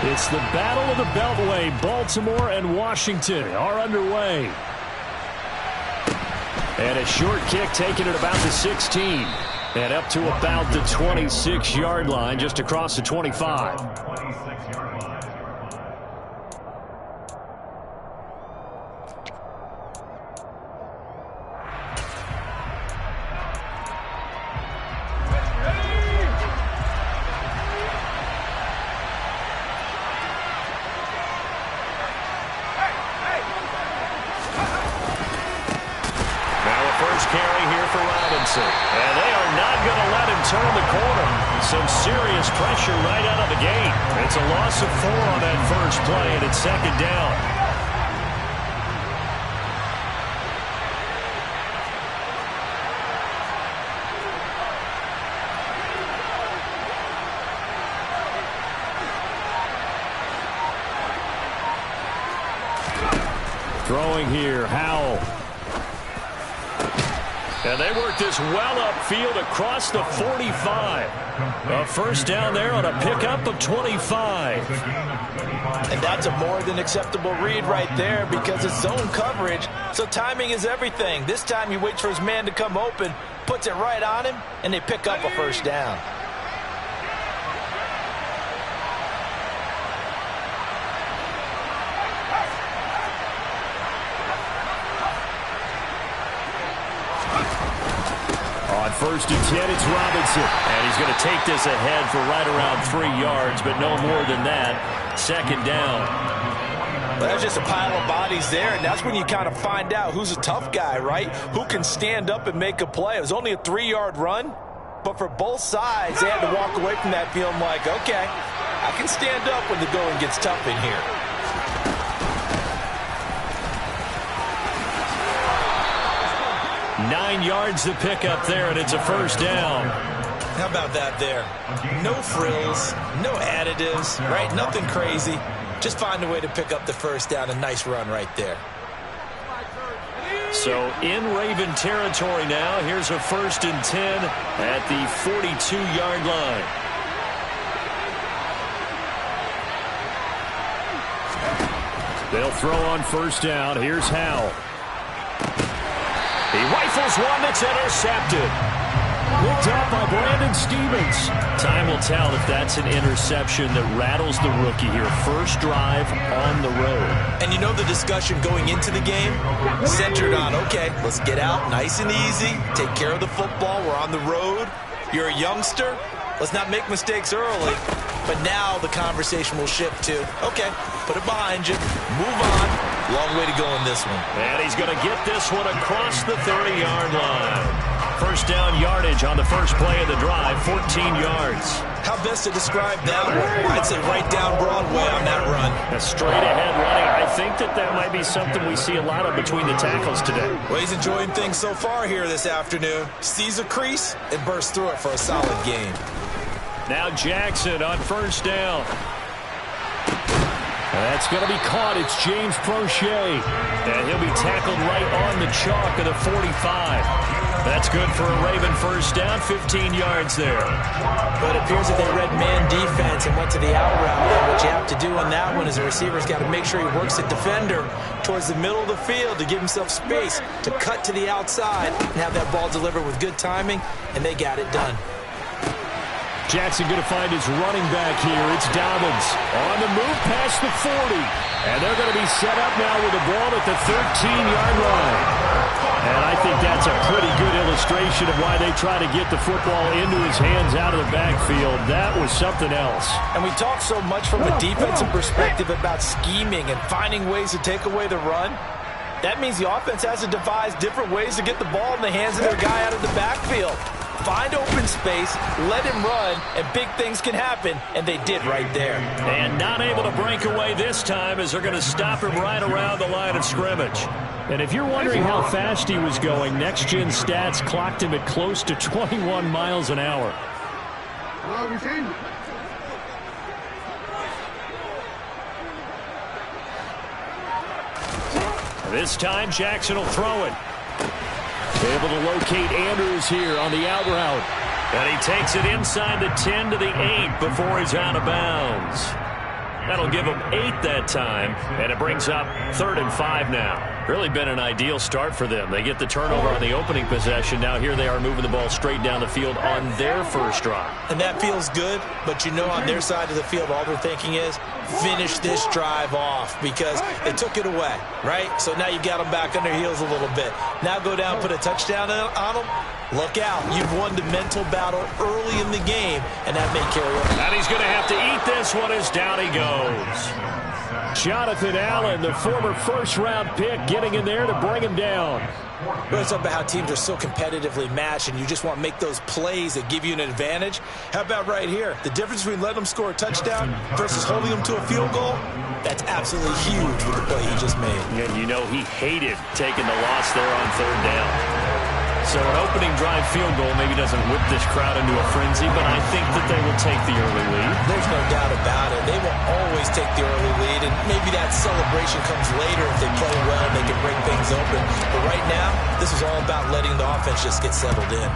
It's the Battle of the Beltway. Baltimore and Washington are underway. And a short kick taken at about the 16. And up to about the 26-yard line, just across the 25. And they are not going to let him turn the corner. Some serious pressure right out of the gate. It's a loss of 4 on that first play, and it's second down. Throwing here, Howell. And they work this well upfield across the 45. A first down there on a pickup of 25. And that's a more than acceptable read right there because it's zone coverage, so timing is everything. This time he waits for his man to come open, puts it right on him, and they pick up a first down. First and 10, it's Robinson. And he's going to take this ahead for right around 3 yards, but no more than that. Second down. Well, there's just a pile of bodies there, and that's when you kind of find out who's a tough guy, right? Who can stand up and make a play. It was only a 3-yard run, but for both sides, they had to walk away from that feeling like, okay, I can stand up when the going gets tough in here. Nine yards to pick up there, and it's a first down. How about that there? No frills, no additives, right? Nothing crazy. Just find a way to pick up the first down. A nice run right there. So in Raven territory now. Here's a first and 10 at the 42-yard line. They'll throw on first down. Here's Howell. He rifles one that's intercepted. Picked up by Brandon Stephens. Time will tell if that's an interception that rattles the rookie here. First drive on the road. And you know the discussion going into the game? Centered on, okay, let's get out nice and easy. Take care of the football. We're on the road. You're a youngster. Let's not make mistakes early. But now the conversation will shift to, okay, put it behind you. Move on. Long way to go in this one. And he's going to get this one across the 30-yard line. First down yardage on the first play of the drive, 14 yards. How best to describe that one? I'd say right down Broadway on that run. A straight-ahead running. I think that might be something we see a lot of between the tackles today. Well, he's enjoying things so far here this afternoon. Sees a crease and bursts through it for a solid game. Now Jackson on first down. That's going to be caught. It's James Prochet. And he'll be tackled right on the chalk of the 45. That's good for a Raven first down, 15 yards there. But it appears that they read man defense and went to the out route. And what you have to do on that one is the receiver's got to make sure he works the defender towards the middle of the field to give himself space to cut to the outside and have that ball delivered with good timing, and they got it done. Jackson going to find his running back here. It's Dobbins on the move past the 40. And they're going to be set up now with the ball at the 13-yard line. And I think that's a pretty good illustration of why they try to get the football into his hands out of the backfield. That was something else. And we talk so much from a defensive perspective about scheming and finding ways to take away the run. That means the offense has to devise different ways to get the ball in the hands of their guy out of the backfield. Find open space, let him run, and big things can happen, and they did right there. And not able to break away this time as they're going to stop him right around the line of scrimmage. And if you're wondering how fast he was going, Next Gen Stats clocked him at close to 21 miles an hour. This time, Jackson will throw it. Able to locate Andrews here on the out route. And he takes it inside the 10 to the 8 before he's out of bounds. That'll give them 8 that time, and it brings up 3rd and 5 now. Really been an ideal start for them. They get the turnover on the opening possession. Now here they are moving the ball straight down the field on their first drive. And that feels good, but you know on their side of the field, all they're thinking is finish this drive off because they took it away, right? So now you've got them back on their heels a little bit. Now go down, put a touchdown on them. Look out. You've won the mental battle early in the game, and that may carry over. And he's going to have to eat this one as down he goes. Jonathan Allen, the former first-round pick, getting in there to bring him down. We're talking about how teams are so competitively matched, and you just want to make those plays that give you an advantage. How about right here? The difference between letting them score a touchdown versus holding them to a field goal, that's absolutely huge with the play he just made. And you know he hated taking the loss there on 3rd down. So an opening drive field goal maybe doesn't whip this crowd into a frenzy, but I think that they will take the early lead. There's no doubt about it. They will always take the early lead, and maybe that celebration comes later if they play well and they can break things open. But right now, this is all about letting the offense just get settled in.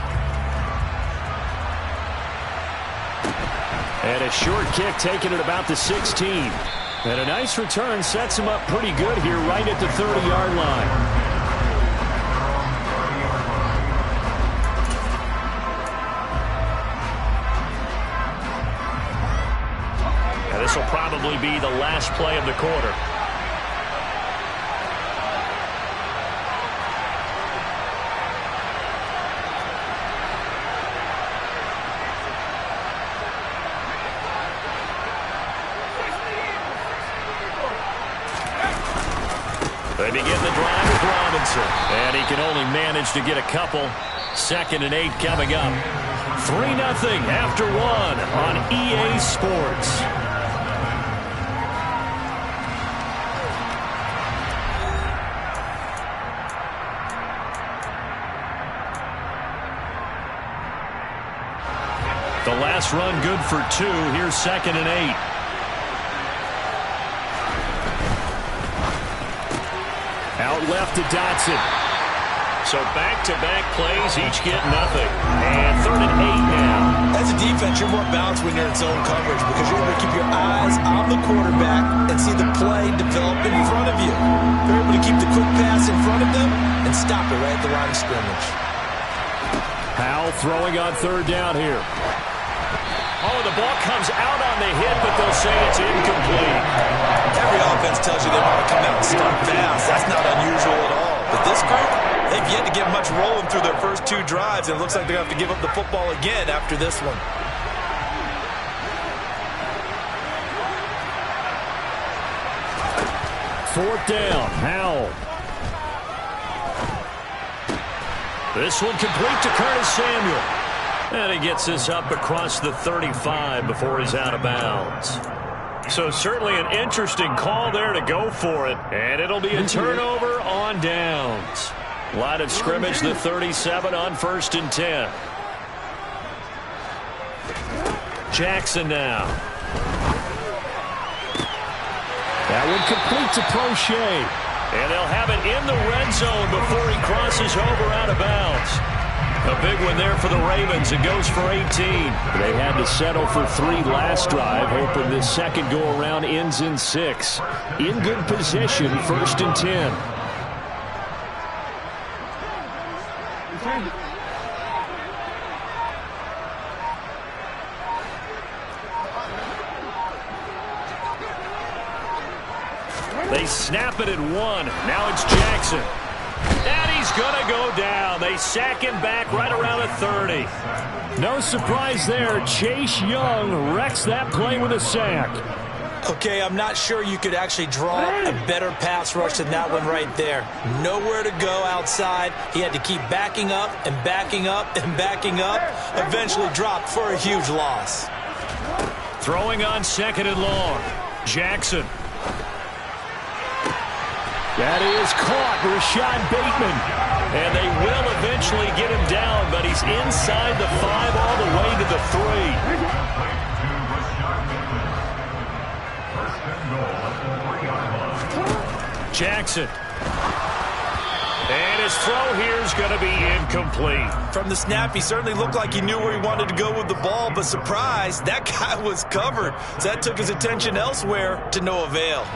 And a short kick taken at about the 16. And a nice return sets him up pretty good here right at the 30-yard line. This will probably be the last play of the quarter. They begin the drive with Robinson. And he can only manage to get a couple. 2nd and 8 coming up. 3-0 after 1 on EA Sports. The last run good for 2. Here's 2nd and 8. Out left to Dotson. So back-to-back plays, each get nothing. And 3rd and 8 now. As a defense, you're more balanced when you're in zone coverage because you're able to keep your eyes on the quarterback and see the play develop in front of you. You're able to keep the quick pass in front of them and stop it right at the line of scrimmage. Powell throwing on 3rd down here. Oh, the ball comes out on the hit, but they'll say it's incomplete. Every offense tells you they want to come out and start fast. That's not unusual at all. But this group, they've yet to get much rolling through their first 2 drives, and it looks like they're going to have to give up the football again after this one. Fourth down, Howell. This one complete to Curtis Samuel. And he gets this up across the 35 before he's out of bounds. So certainly an interesting call there to go for it. And it'll be a turnover on downs. Line of scrimmage, the 37 on 1st and 10. Jackson now. That one complete to Prochet. And they'll have it in the red zone before he crosses over out of bounds. A big one there for the Ravens. It goes for 18. They had to settle for 3 last drive, hoping this second go-around ends in 6. In good position, 1st and 10. They snap it at 1. Now it's Jackson. And he's going to go down. They sack him back right around the 30. No surprise there. Chase Young wrecks that play with a sack. Okay, I'm not sure you could actually draw a better pass rush than that one right there. Nowhere to go outside. He had to keep backing up and backing up and backing up. Eventually dropped for a huge loss. Throwing on 2nd and long. Jackson. That is caught, Rashad Bateman. And they will eventually get him down, but he's inside the 5 all the way to the 3. Jackson. And his throw here is going to be incomplete. From the snap, he certainly looked like he knew where he wanted to go with the ball, but surprise, that guy was covered. So that took his attention elsewhere to no avail.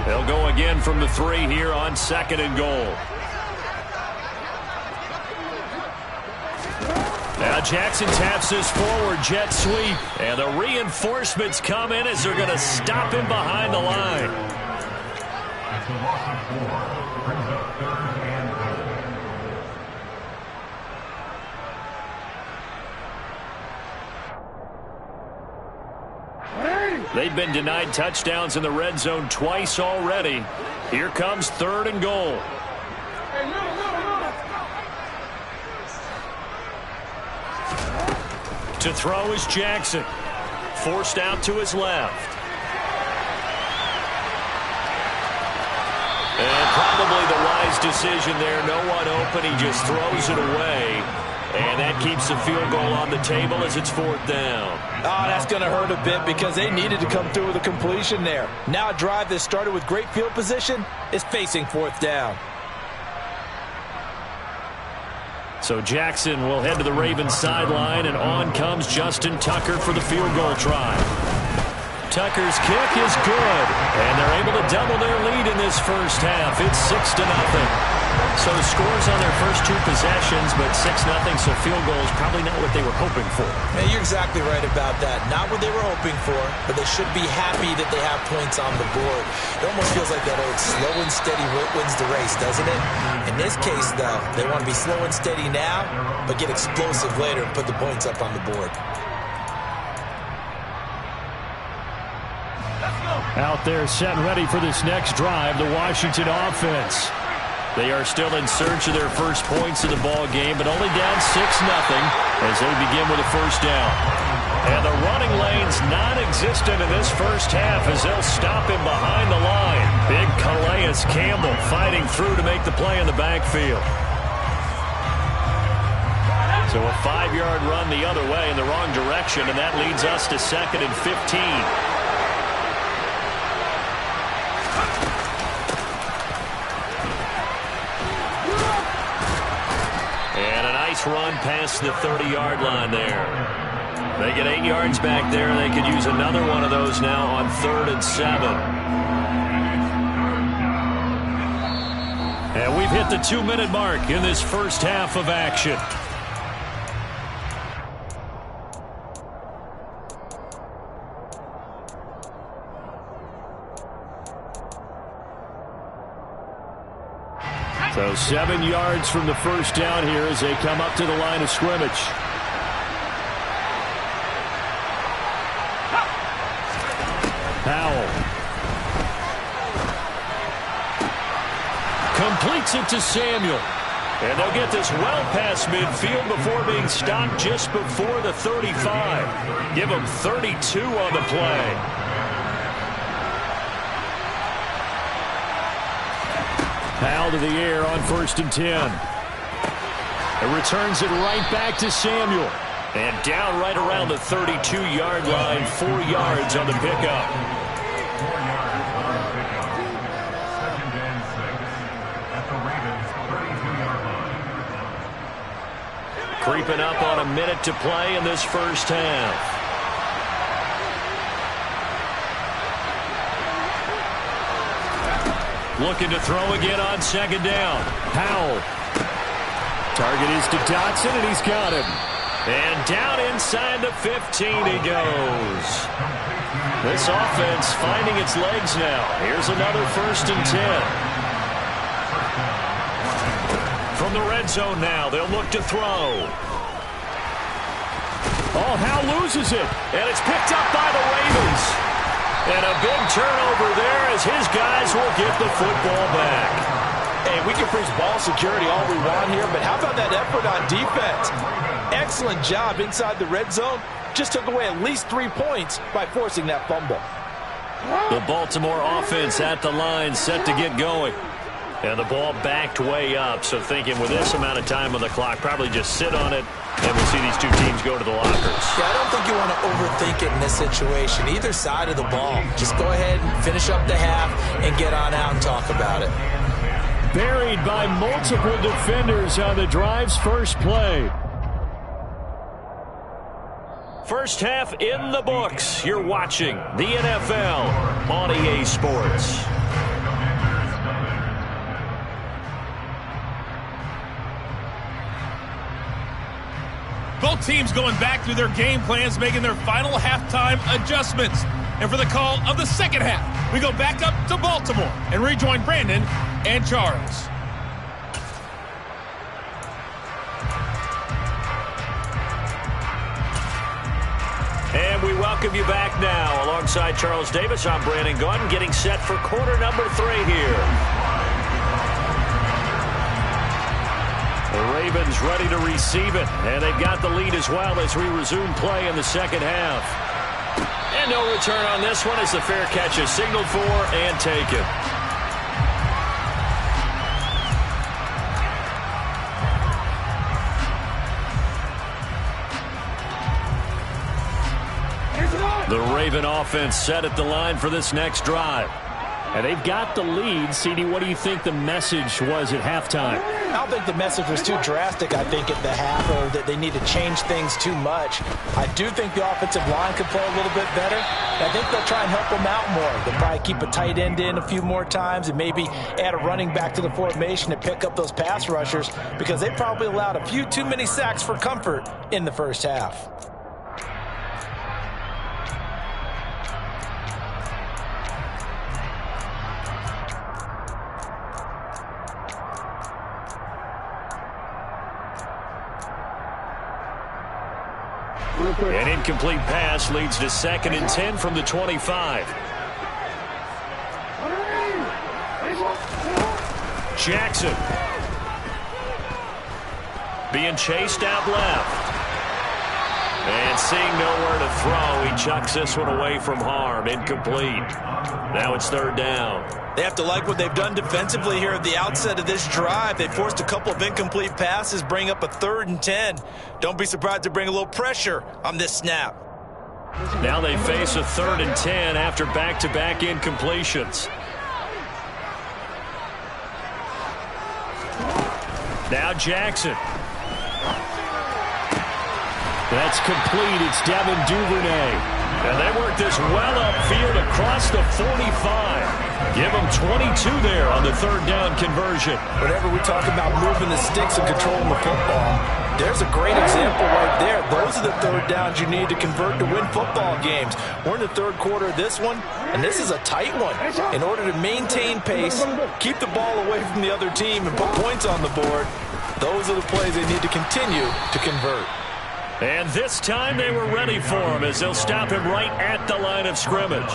They'll go again from the 3 here on 2nd and goal. Now Jackson taps this forward jet sweep, and the reinforcements come in as they're going to stop him behind the line. They've been denied touchdowns in the red zone twice already. Here comes 3rd and goal. To throw is Jackson. Forced out to his left. And probably the wise decision there. No one open. He just throws it away. And that keeps the field goal on the table as it's 4th down. Oh, that's going to hurt a bit because they needed to come through with a completion there. Now a drive that started with great field position is facing 4th down. So Jackson will head to the Ravens sideline, and on comes Justin Tucker for the field goal try. Tucker's kick is good, and they're able to double their lead in this first half. It's 6-0. So scores on their first 2 possessions, but 6-0, so field goal is probably not what they were hoping for. Man, you're exactly right about that. Not what they were hoping for, but they should be happy that they have points on the board. It almost feels like that old slow and steady wins the race, doesn't it? In this case, though, they want to be slow and steady now, but get explosive later and put the points up on the board. Out there set and ready for this next drive, the Washington offense. They are still in search of their first points in the ball game, but only down 6-0 as they begin with a first down. And the running lane's non-existent in this first half as they'll stop him behind the line. Big Calais Campbell fighting through to make the play in the backfield. So a 5-yard run the other way in the wrong direction, and that leads us to 2nd and 15. Run past the 30-yard line there. They get 8 yards back there. They could use another one of those now on 3rd and 7. And we've hit the 2-minute mark in this first half of action. So 7 yards from the first down here as they come up to the line of scrimmage. Powell. Completes it to Samuel. And they'll get this well past midfield before being stopped just before the 35. Give them 32 on the play. Powell to the air on 1st and 10. It returns it right back to Samuel. And down right around the 32-yard line, 4 yards on the pickup. 4 yards on the pickup. 2nd and 6 at the Ravens' 32-yard line. Creeping up on a minute to play in this first half. Looking to throw again on 2nd down. Powell. Target is to Dotson, and he's got him. And down inside the 15 he goes. This offense finding its legs now. Here's another 1st and 10. From the red zone now, they'll look to throw. Oh, Howell loses it, and it's picked up by the Ravens. And a big turnover there as his guys will get the football back. Hey, we can preach ball security all we want here, but how about that effort on defense? Excellent job inside the red zone. Just took away at least 3 points by forcing that fumble. The Baltimore offense at the line set to get going. And the ball backed way up, so thinking with this amount of time on the clock, probably just sit on it, and we'll see these two teams go to the lockers. Yeah, I don't think you want to overthink it in this situation. Either side of the ball. Just go ahead and finish up the half and get on out and talk about it. buried by multiple defenders on the drive's first play. First half in the books. You're watching the NFL on EA Sports. Both teams going back through their game plans, making their final halftime adjustments. And for the call of the second half, we go back up to Baltimore and rejoin Brandon and Charles. And we welcome you back now. Alongside Charles Davis, I'm Brandon Gaudin, getting set for quarter number 3 here. The Ravens ready to receive it, and they've got the lead as well as we resume play in the second half. And no return on this one as the fair catch is signaled for and taken. The Raven offense set at the line for this next drive. And they've got the lead. CD, what do you think the message was at halftime? I don't think the message was too drastic, I think, at the half, or that they need to change things too much. I do think the offensive line could play a little bit better. I think they'll try and help them out more. They'll probably keep a tight end in a few more times and maybe add a running back to the formation to pick up those pass rushers, because they probably allowed a few too many sacks for comfort in the first half. An incomplete pass leads to 2nd and 10 from the 25. Jackson being chased out left. And seeing nowhere to throw, he chucks this one away from harm. Incomplete. Now it's 3rd down. They have to like what they've done defensively here at the outset of this drive. They forced a couple of incomplete passes, bring up a 3rd and 10. Don't be surprised to bring a little pressure on this snap. Now they face a 3rd and 10 after back-to-back incompletions. Now Jackson. That's complete. It's Devin Duvernay. And they work this well upfield across the 45. Give them 22 there on the 3rd down conversion. Whenever we talk about moving the sticks and controlling the football, there's a great example right there. Those are the 3rd downs you need to convert to win football games. We're in the 3rd quarter of this one, and this is a tight one. In order to maintain pace, keep the ball away from the other team, and put points on the board, those are the plays they need to continue to convert. And this time they were ready for him as they'll stop him right at the line of scrimmage.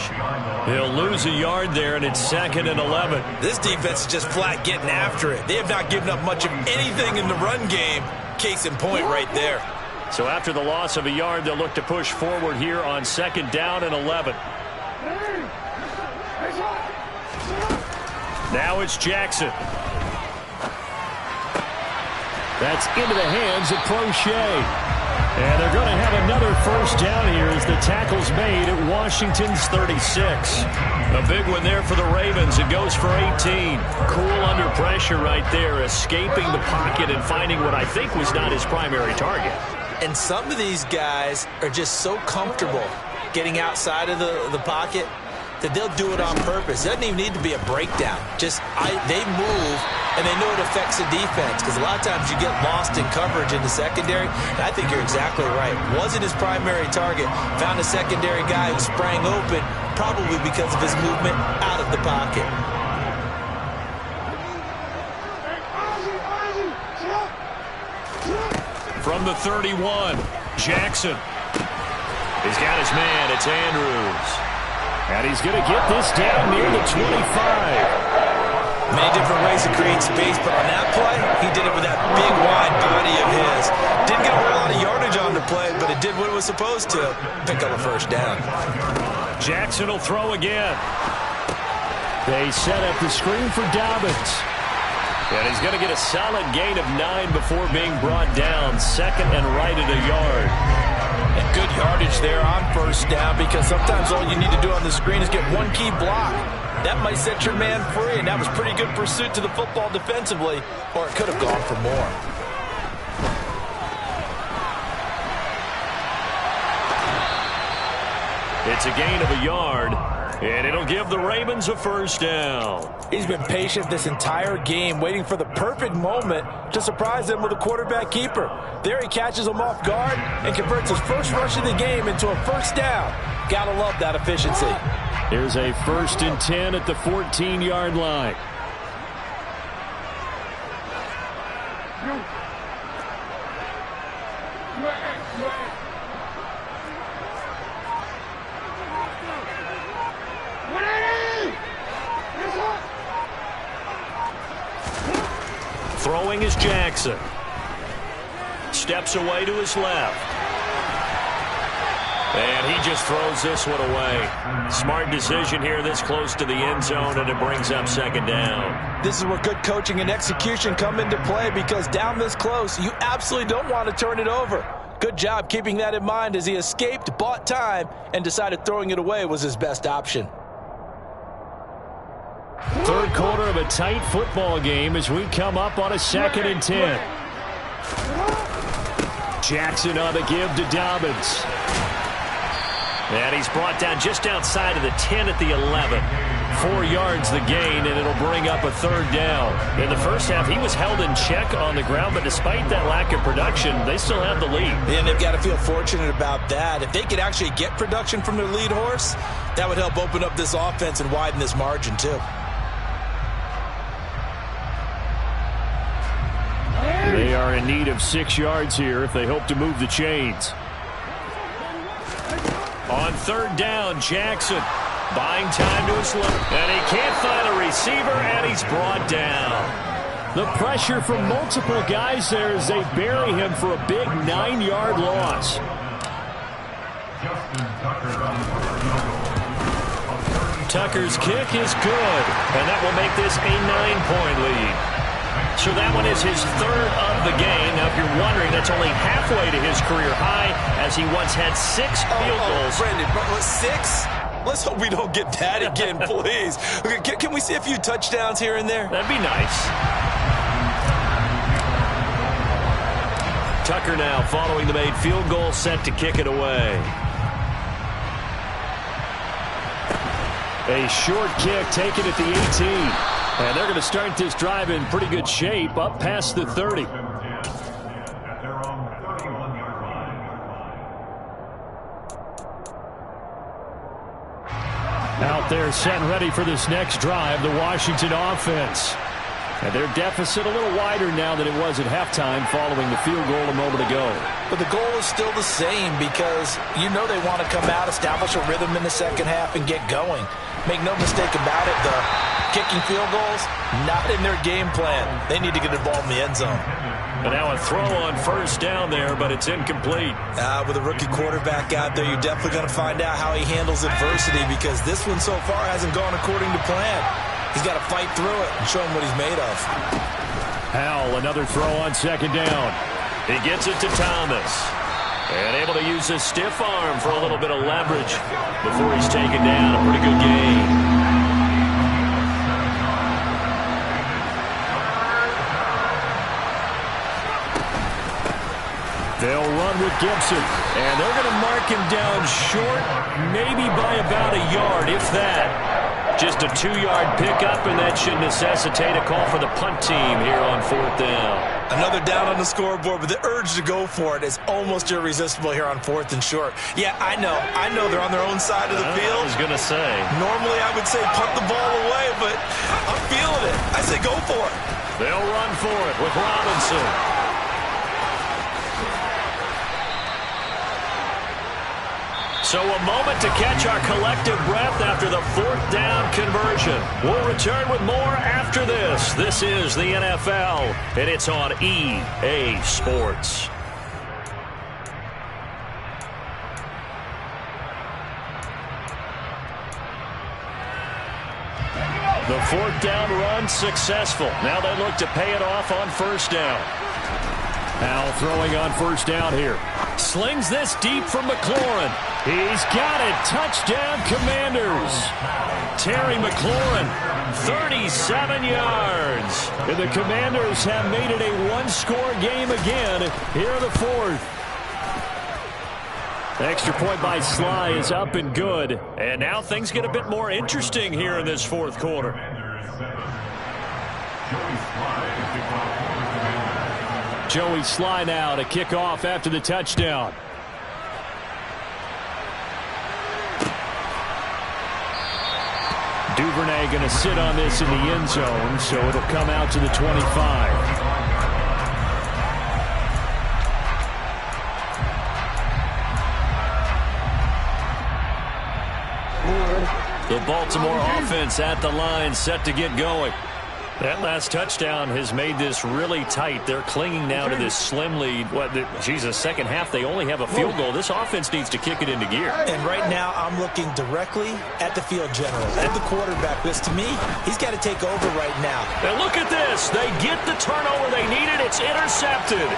He'll lose a yard there, and it's 2nd and 11. This defense is just flat getting after it. They have not given up much of anything in the run game. Case in point right there. So after the loss of a yard, they'll look to push forward here on 2nd down and 11. Now it's Jackson. That's into the hands of Prochet. And they're going to have another 1st down here as the tackle's made at Washington's 36. A big one there for the Ravens. It goes for 18. Cool under pressure right there, escaping the pocket and finding what I think was not his primary target. And some of these guys are just so comfortable getting outside of the pocket that they'll do it on purpose. It doesn't even need to be a breakdown. Just they move, and they know it affects the defense, because a lot of times you get lost in coverage in the secondary. And I think you're exactly right. Wasn't his primary target. Found a secondary guy who sprang open, probably because of his movement out of the pocket. From the 31, Jackson. He's got his man. It's Andrews. And he's going to get this down near the 25. Many different ways to create space, but on that play, he did it with that big, wide body of his. Didn't get a whole lot of yardage on the play, but it did what it was supposed to, pick up a 1st down. Jackson will throw again. They set up the screen for Dobbins. And he's going to get a solid gain of 9 before being brought down. 2nd and right at a yard. And good yardage there on 1st down, because sometimes all you need to do on the screen is get one key block. That Somebody set your man free, and that was pretty good pursuit to the football defensively, or it could have gone for more. It's a gain of a yard, and it'll give the Ravens a first down. He's been patient this entire game, waiting for the perfect moment to surprise them with a quarterback keeper. There he catches him off guard and converts his first rush of the game into a first down. Gotta love that efficiency. Here's a 1st and 10 at the 14-yard line. Throwing is Jackson. Steps away to his left. And he just throws this one away. Smart decision here this close to the end zone, and it brings up 2nd down. This is where good coaching and execution come into play, because down this close, you absolutely don't want to turn it over. Good job keeping that in mind as he escaped, bought time, and decided throwing it away was his best option. 3rd quarter of a tight football game as we come up on a 2nd and 10. Jackson on the give to Dobbins. And he's brought down just outside of the 10 at the 11. 4 yards the gain, and it'll bring up a 3rd down. In the first half, he was held in check on the ground, but despite that lack of production, they still have the lead. And they've got to feel fortunate about that. If they could actually get production from their lead horse, that would help open up this offense and widen this margin too. They are in need of 6 yards here if they hope to move the chains. On 3rd down, Jackson buying time to his left. And he can't find a receiver, and he's brought down. The pressure from multiple guys there as they bury him for a big 9-yard loss. Tucker's kick is good, and that will make this a 9-point lead. So that one is his 3rd of the game. Now, if you're wondering, that's only halfway to his career high, as he once had 6 field goals. Brendan, 6? Let's hope we don't get that again, please. Okay, can we see a few touchdowns here and there? That'd be nice. Tucker now following the made field goal, set to kick it away. A short kick taken at the 18. And they're going to start this drive in pretty good shape, up past the 30. Out there set and ready for this next drive, the Washington offense. And their deficit a little wider now than it was at halftime following the field goal a moment ago. But the goal is still the same, because you know they want to come out, establish a rhythm in the second half, and get going. Make no mistake about it, the kicking field goals, not in their game plan. They need to get involved in the end zone. And now a throw on 1st down there, but it's incomplete. With a rookie quarterback out there, you're definitely going to find out how he handles adversity, because this one so far hasn't gone according to plan. He's got to fight through it and show him what he's made of. Howell, another throw on 2nd down. He gets it to Thomas. And able to use his stiff arm for a little bit of leverage before he's taken down. A pretty good game. They'll run with Gibson. And they're going to mark him down short, maybe by about a yard, if that. Just a 2-yard pickup, and that should necessitate a call for the punt team here on 4th down. Another down on the scoreboard, but the urge to go for it is almost irresistible here on 4th and short. Yeah, I know they're on their own side of the field. I was going to say. Normally I would say punt the ball away, but I'm feeling it. I say go for it. They'll run for it with Robinson. So a moment to catch our collective breath after the 4th down conversion. We'll return with more after this. This is the NFL, and it's on EA Sports. The 4th down run successful. Now they look to pay it off on 1st down. Howell throwing on 1st down here. Slings this deep from McLaurin. He's got it. Touchdown, Commanders. Terry McLaurin, 37 yards. And the Commanders have made it a one-score game again here in the fourth. Extra point by Sly is up and good. And now things get a bit more interesting here in this fourth quarter. Joey Sly now to kick off after the touchdown. Duvernay going to sit on this in the end zone, so it'll come out to the 25. The Baltimore offense at the line, set to get going. That last touchdown has made this really tight. They're clinging now to this slim lead. Second half, they only have a field goal. This offense needs to kick it into gear. And right now, I'm looking directly at the field general, at the quarterback, because to me, he's got to take over right now. And look at this. They get the turnover they needed. It's intercepted.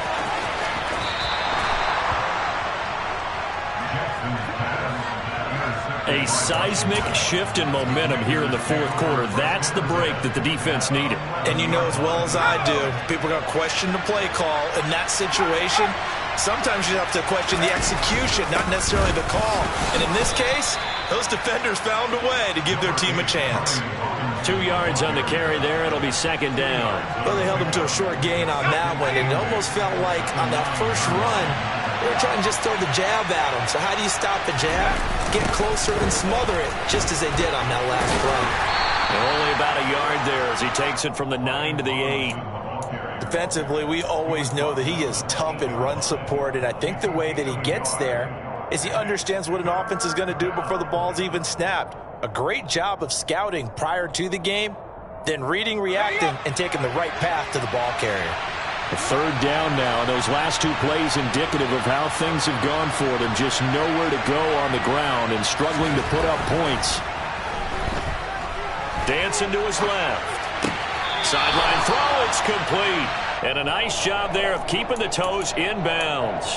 A seismic shift in momentum here in the fourth quarter. That's the break that the defense needed. And you know as well as I do, people are going to question the play call. In that situation, sometimes you have to question the execution, not necessarily the call. And in this case, those defenders found a way to give their team a chance. 2 yards on the carry there. It'll be second down. Well, they held them to a short gain on that one. And it almost felt like on that first run, they were trying to just throw the jab at them. So how do you stop the jab? Get closer and smother it, just as they did on that last play. And only about a yard there as he takes it from the 9 to the 8. Defensively, we always know that he is tough in run support, and I think the way that he gets there is he understands what an offense is going to do before the ball's even snapped. A great job of scouting prior to the game, then reading, reacting, and taking the right path to the ball carrier. A third down now, and those last two plays indicative of how things have gone for them. Just nowhere to go on the ground and struggling to put up points. Dancing to his left. Sideline throw, it's complete. And a nice job there of keeping the toes inbounds.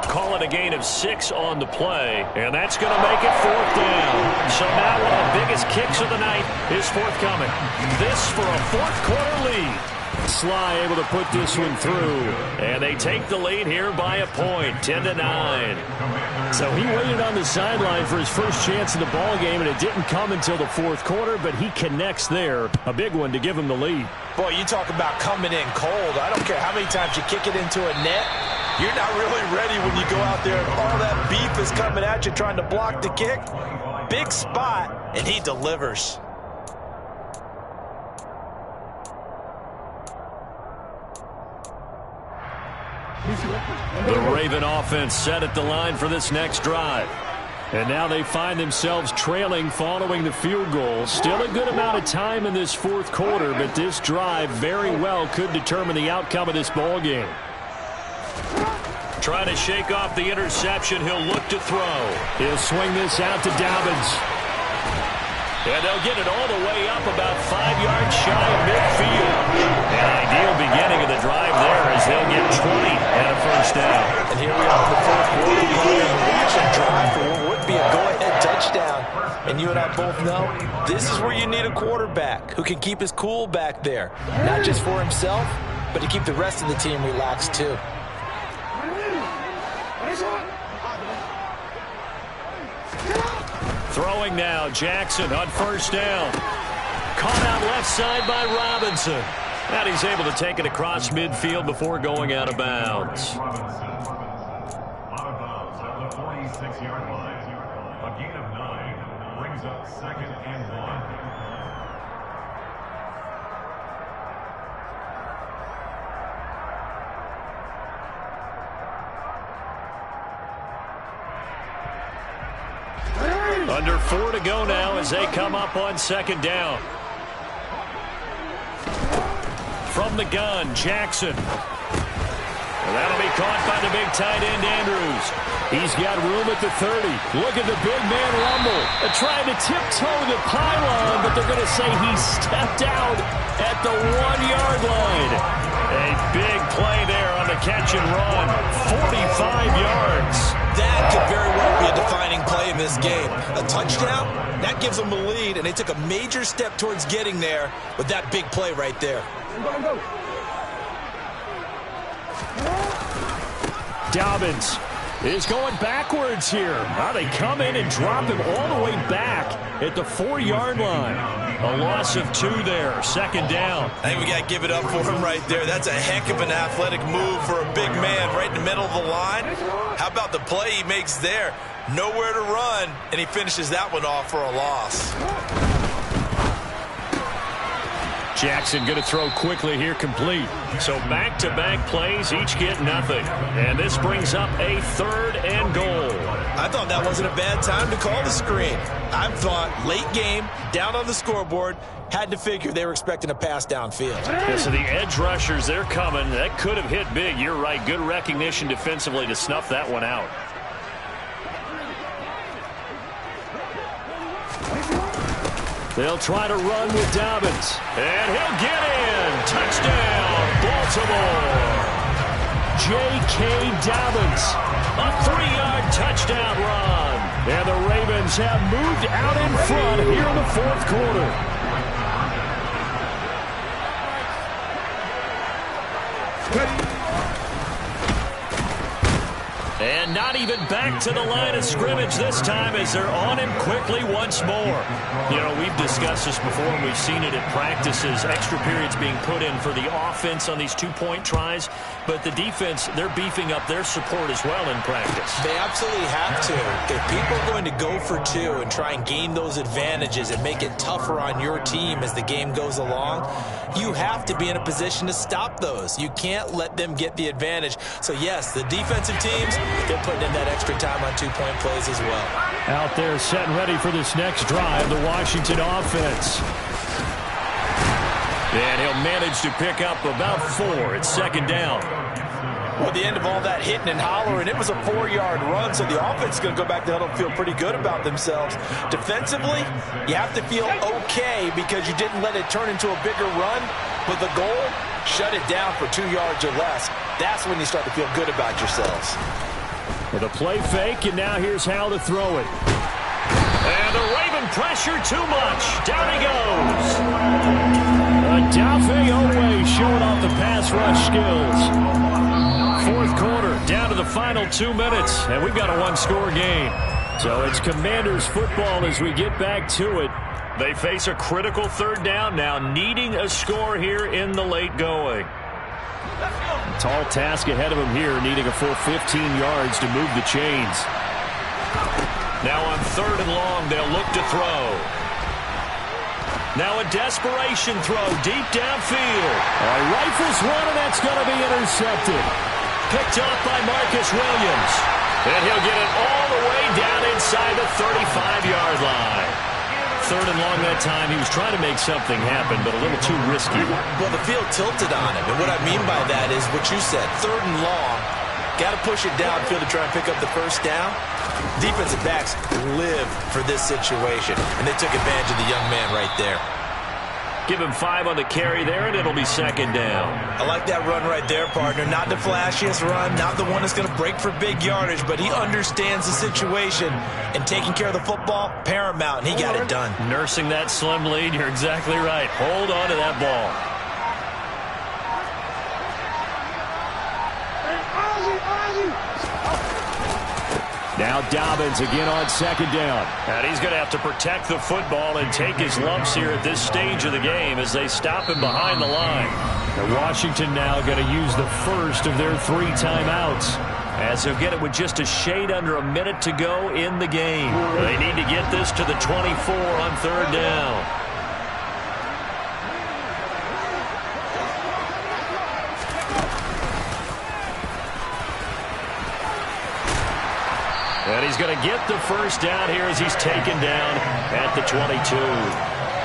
Call it a gain of 6 on the play, and that's going to make it fourth down. So now one of the biggest kicks of the night is forthcoming. This for a fourth quarter lead. Sly able to put this one through, and they take the lead here by a point, 10-9. So he waited on the sideline for his first chance in the ball game, and it didn't come until the fourth quarter, but he connects there. A big one to give him the lead. Boy, you talk about coming in cold. I don't care how many times you kick it into a net. You're not really ready when you go out there and all that beef is coming at you trying to block the kick. Big spot, and he delivers. The Raven offense set at the line for this next drive. And now they find themselves trailing following the field goal. Still a good amount of time in this fourth quarter, but this drive very well could determine the outcome of this ball game. Trying to shake off the interception. He'll look to throw. He'll swing this out to Dobbins. And they'll get it all the way up about 5 yards shy of midfield. An ideal beginning of the drive there as they'll get 20 and a first down. And here we are in the fourth quarter playing a reaction drive for what would be a go-ahead touchdown. And you and I both know this is where you need a quarterback who can keep his cool back there. Not just for himself, but to keep the rest of the team relaxed too. Throwing now, Jackson on first down. Caught out left side by Robinson. And he's able to take it across midfield before going out of bounds. Out of bounds at the 46-yard line. A gain of 9 brings up 2nd and 1. Under 4 to go now as they come up on second down. From the gun, Jackson. And that'll be caught by the big tight end, Andrews. He's got room at the 30. Look at the big man rumble. They're trying to tiptoe the pylon, but they're going to say he stepped out at the 1-yard line. A big play there on the catch and run. 45 yards. That could very well be a defining play in this game. A touchdown, that gives them the lead, and they took a major step towards getting there with that big play right there. Dobbins is going backwards here. Now they come in and drop him all the way back at the 4-yard line. A loss of 2 there, second down. I think we got to give it up for him right there. That's a heck of an athletic move for a big man right in the middle of the line. How about the play he makes there? Nowhere to run, and he finishes that one off for a loss. Jackson going to throw quickly here, complete. So back-to-back plays, each get nothing. And this brings up a 3rd and goal. I thought that wasn't a bad time to call the screen. I thought late game, down on the scoreboard, had to figure they were expecting a pass downfield. Yeah, so the edge rushers, they're coming. That could have hit big. You're right. Good recognition defensively to snuff that one out. They'll try to run with Dobbins. And he'll get in. Touchdown, Baltimore. J.K. Dobbins. A 3-yard touchdown run. And the Ravens have moved out in front here in the 4th quarter. And not even back to the line of scrimmage this time as they're on him quickly once more. You know, we've discussed this before and we've seen it at practices. Extra periods being put in for the offense on these 2-point tries. But the defense, they're beefing up their support as well in practice. They absolutely have to. If people are going to go for 2 and try and gain those advantages and make it tougher on your team as the game goes along, you have to be in a position to stop those. You can't let them get the advantage. So, yes, the defensive teams, they're putting in that extra time on 2-point plays as well. Out there set and ready for this next drive, the Washington offense. And he'll manage to pick up about 4. It's 2nd down. Well, at the end of all that hitting and hollering, it was a 4-yard run, so the offense is going to go back to huddle and feel pretty good about themselves. Defensively, you have to feel okay because you didn't let it turn into a bigger run, but the goal, shut it down for 2 yards or less. That's when you start to feel good about yourselves. With a play fake, and now here's how to throw it. And the Raven pressure too much. Down he goes. Odafe Oweh showing off the pass rush skills. 4th quarter, down to the final 2 minutes, and we've got a 1-score game. So it's Commanders football as we get back to it. They face a critical 3rd down now, needing a score here in the late going. Tall task ahead of him here, needing a full 15 yards to move the chains. Now on 3rd and long, they'll look to throw. Now a desperation throw deep downfield. Rifles one, and that's going to be intercepted. Picked up by Marcus Williams. And he'll get it all the way down inside the 35-yard line. 3rd and long that time. He was trying to make something happen, but a little too risky. Well, the field tilted on him, and what I mean by that is what you said. 3rd and long, got to push it downfield to try and pick up the 1st down. Defensive backs live for this situation, and they took advantage of the young man right there. Give him 5 on the carry there, and it'll be 2nd down. I like that run right there, partner. Not the flashiest run, not the one that's going to break for big yardage, but he understands the situation, and taking care of the football, paramount, and he got it done. Nursing that slim lead, you're exactly right. Hold on to that ball. Now Dobbins again on 2nd down. And he's going to have to protect the football and take his lumps here at this stage of the game as they stop him behind the line. And Washington now going to use the first of their 3 timeouts, as they'll get it with just a shade under a minute to go in the game. They need to get this to the 24 on 3rd down. And he's going to get the first down here as he's taken down at the 22.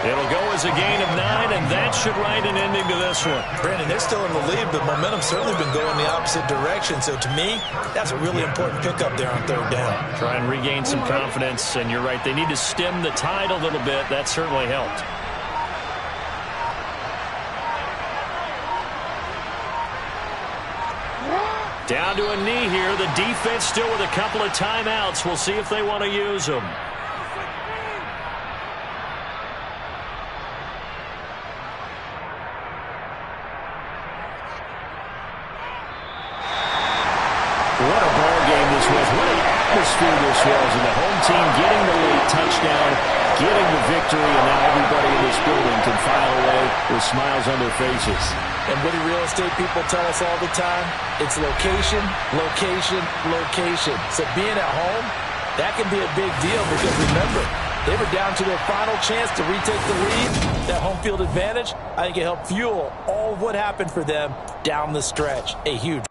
It'll go as a gain of 9, and that should write an ending to this one. Brandon, they're still in the lead, but momentum's certainly been going the opposite direction. So to me, that's a really important pickup there on 3rd down. Try and regain some confidence, and you're right. They need to stem the tide a little bit. That certainly helped. Down to a knee here. The defense still with a couple of timeouts. We'll see if they want to use them. What a ball game this was. What an atmosphere this was. And the home team getting the late touchdown, getting the victory, and now everybody in this building can file away with smiles on their faces. And what do real estate people tell us all the time? It's location, location, location. So being at home, that can be a big deal because remember, they were down to their final chance to retake the lead. That home field advantage, I think it helped fuel all of what happened for them down the stretch. A huge